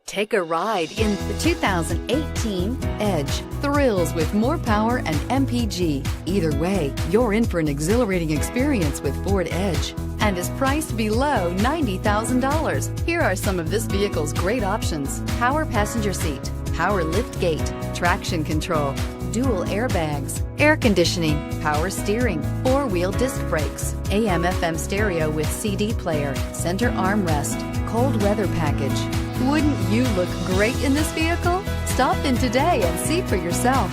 Take a ride in the 2018 Edge. Thrills with more power and MPG. Either way, you're in for an exhilarating experience with Ford Edge and is priced below $90,000. Here are some of this vehicle's great options: power passenger seat, power lift gate, traction control, dual airbags, air conditioning, power steering, four-wheel disc brakes, AM/FM stereo with CD player, center armrest, cold weather package. Wouldn't you look great in this vehicle? Stop in today and see for yourself.